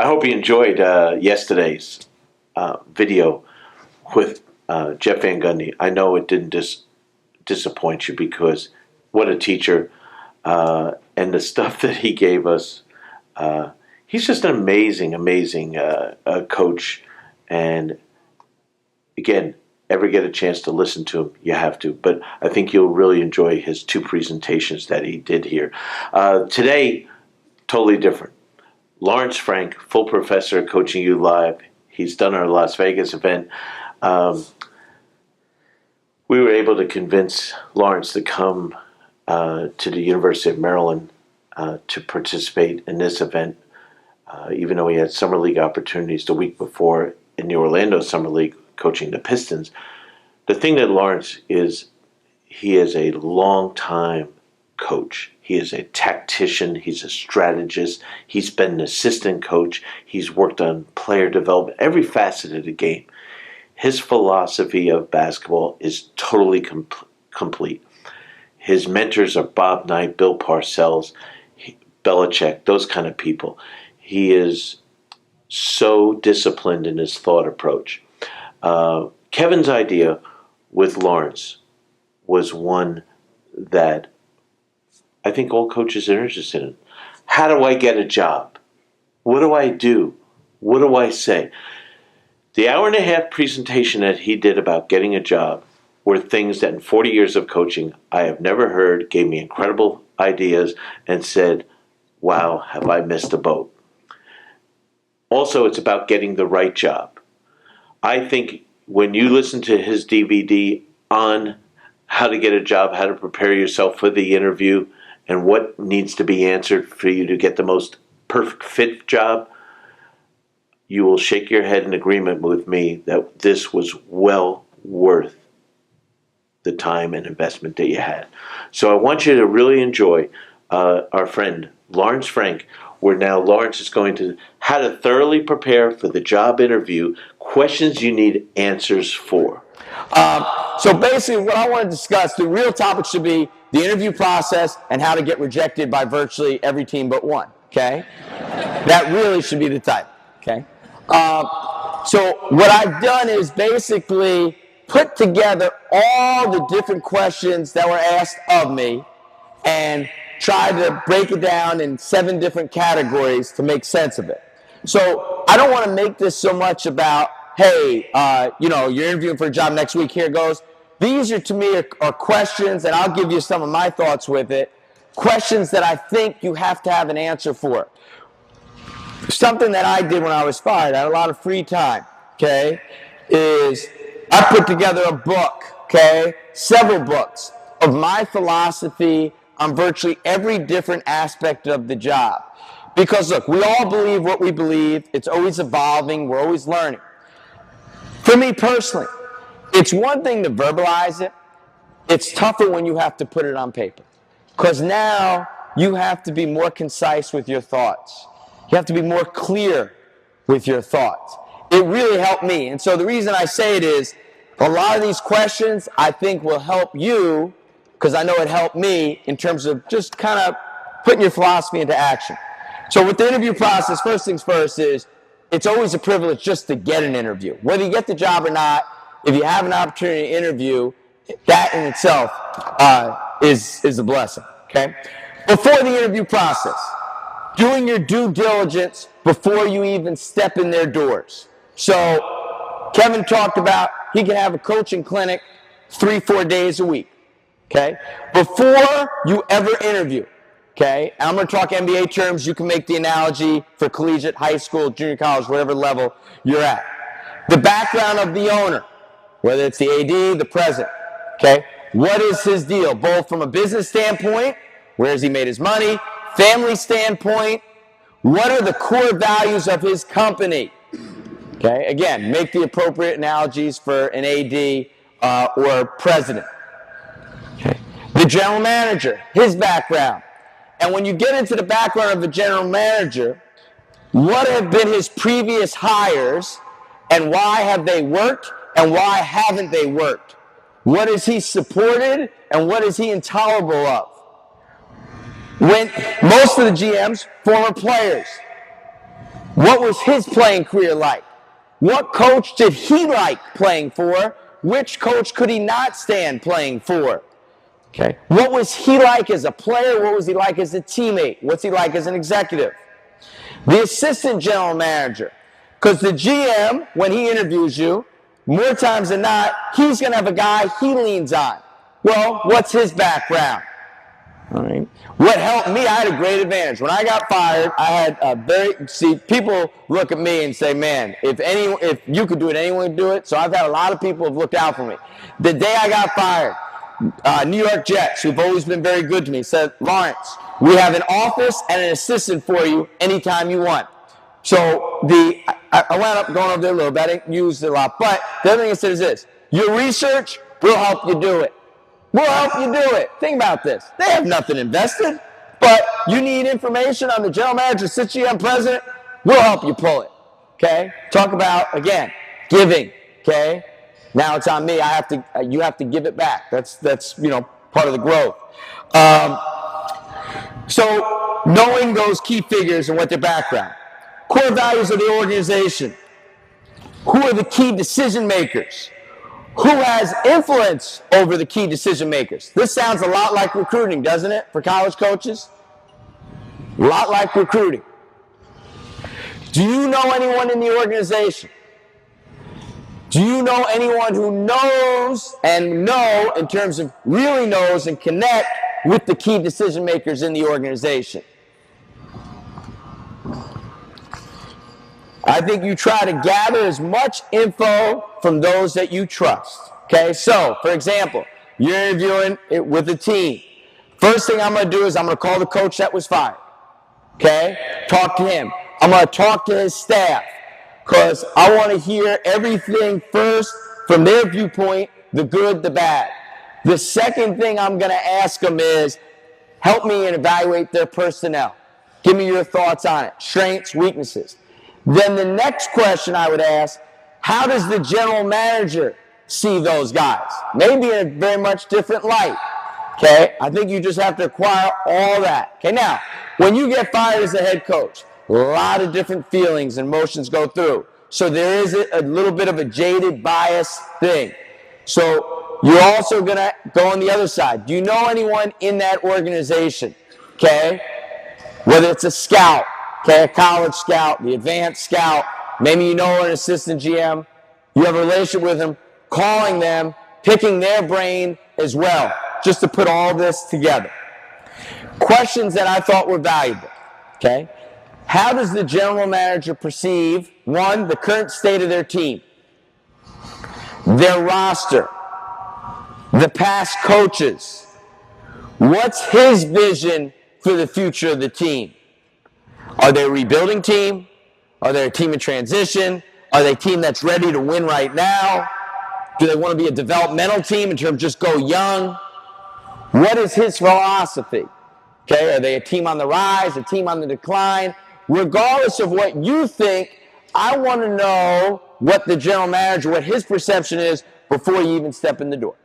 I hope you enjoyed yesterday's video with Jeff Van Gundy. I know it didn't disappoint you because what a teacher, and the stuff that he gave us. He's just an amazing coach. And again, ever get a chance to listen to him, you have to. But I think you'll really enjoy his two presentations that he did here. Today, totally different. Lawrence Frank, full professor, coaching you live. He's done our Las Vegas event. We were able to convince Lawrence to come to the University of Maryland to participate in this event, even though he had Summer League opportunities the week before in the Orlando Summer League coaching the Pistons. The thing that Lawrence is, he is a long-time coach. He is a tactician. He's a strategist. He's been an assistant coach. He's worked on player development, every facet of the game. His philosophy of basketball is totally complete. His mentors are Bob Knight, Bill Parcells, Belichick, those kind of people. He is so disciplined in his thought approach. Kevin's idea with Lawrence was one that I think all coaches are interested in. How do I get a job? What do I do? What do I say? The hour-and-a-half presentation that he did about getting a job were things that in 40 years of coaching I have never heard, gave me incredible ideas, and said, wow, have I missed a boat. Also, it's about getting the right job. I think when you listen to his DVD on how to get a job, how to prepare yourself for the interview, and what needs to be answered for you to get the most perfect fit job, you will shake your head in agreement with me that this was well worth the time and investment that you had. So I want you to really enjoy our friend Lawrence Frank, where now Lawrence is going to how to thoroughly prepare for the job interview, questions you need answers for. So basically what I want to discuss, the real topic should be the interview process and how to get rejected by virtually every team but one, okay? That really should be the title, okay? So what I've done is basically put together all the different questions that were asked of me and tried to break it down in 7 different categories to make sense of it. So I don't want to make this so much about, hey, you're interviewing for a job next week, here it goes. These are, to me, are questions, and I'll give you some of my thoughts with it, questions that I think you have to have an answer for. Something that I did when I was fired, I had a lot of free time, okay, is I put together a book, okay, several books of my philosophy on virtually every different aspect of the job. Because, look, we all believe what we believe. It's always evolving. We're always learning. For me personally, it's one thing to verbalize it. It's tougher when you have to put it on paper. Because now you have to be more concise with your thoughts. You have to be more clear with your thoughts. It really helped me. And so the reason I say it is a lot of these questions I think will help you, because I know it helped me in terms of just kind of putting your philosophy into action. So with the interview process, first things first is it's always a privilege just to get an interview. Whether you get the job or not, if you have an opportunity to interview, that in itself is a blessing, okay? Before the interview process, doing your due diligence before you even step in their doors. So Kevin talked about he can have a coaching clinic 3-4 days a week, okay? Before you ever interview, okay? And I'm going to talk NBA terms. You can make the analogy for collegiate, high school, junior college, whatever level you're at. The background of the owner, whether it's the AD, the president, okay? What is his deal? Both from a business standpoint, where has he made his money? Family standpoint, what are the core values of his company? Okay, again, make the appropriate analogies for an AD or president. Okay. The general manager, his background. And when you get into the background of the general manager, what have been his previous hires and why have they worked and why haven't they worked? What has he supported and what is he intolerable of? When most of the GMs, former players. What was his playing career like? What coach did he like playing for? Which coach could he not stand playing for? Okay. What was he like as a player? What was he like as a teammate? What's he like as an executive? The assistant general manager. Because the GM, when he interviews you, more times than not, he's going to have a guy he leans on. Well, what's his background? All right. What helped me, I had a great advantage. When I got fired, I had people look at me and say, man, if you could do it, anyone could do it. So I've had a lot of people who have looked out for me. The day I got fired, New York Jets, who've always been very good to me, said, Lawrence, we have an office and an assistant for you anytime you want. So I wound up going over there a little bit. I didn't use it a lot. But the other thing I said is this. Your research will help you do it. We'll help you do it. Think about this. They have nothing invested, but you need information on the general manager, GM, president. We'll help you pull it. Okay? Talk about, again, giving. Okay? Now it's on me. You have to give it back. That's part of the growth. So knowing those key figures and what their background. Core values of the organization. Who are the key decision makers? Who has influence over the key decision makers? This sounds a lot like recruiting, doesn't it, for college coaches? A lot like recruiting. Do you know anyone in the organization? Do you know anyone who knows in terms of really knows and connect with the key decision makers in the organization? I think you try to gather as much info from those that you trust. Okay, so, for example, you're interviewing with a team. First thing I'm going to do is I'm going to call the coach that was fired. Okay, talk to him. I'm going to talk to his staff because I want to hear everything first from their viewpoint, the good, the bad. The second thing I'm going to ask them is, help me and evaluate their personnel. Give me your thoughts on it, strengths, weaknesses. Then the next question I would ask, how does the general manager see those guys? Maybe in a very much different light. Okay? I think you just have to acquire all that. Okay, now, when you get fired as a head coach, a lot of different feelings and emotions go through. So there is a little bit of a jaded bias thing. So you're also going to go on the other side. Do you know anyone in that organization? Okay? Whether it's a scout, okay, a college scout, the advanced scout, maybe you know an assistant GM, you have a relationship with them, calling them, picking their brain as well, just to put all this together. Questions that I thought were valuable, okay? How does the general manager perceive, one, the current state of their team, their roster, the past coaches? What's his vision for the future of the team? Are they a rebuilding team? Are they a team in transition? Are they a team that's ready to win right now? Do they want to be a developmental team in terms of just go young? What is his philosophy? Okay, are they a team on the rise, a team on the decline? Regardless of what you think, I want to know what the general manager, what his perception is before you even step in the door.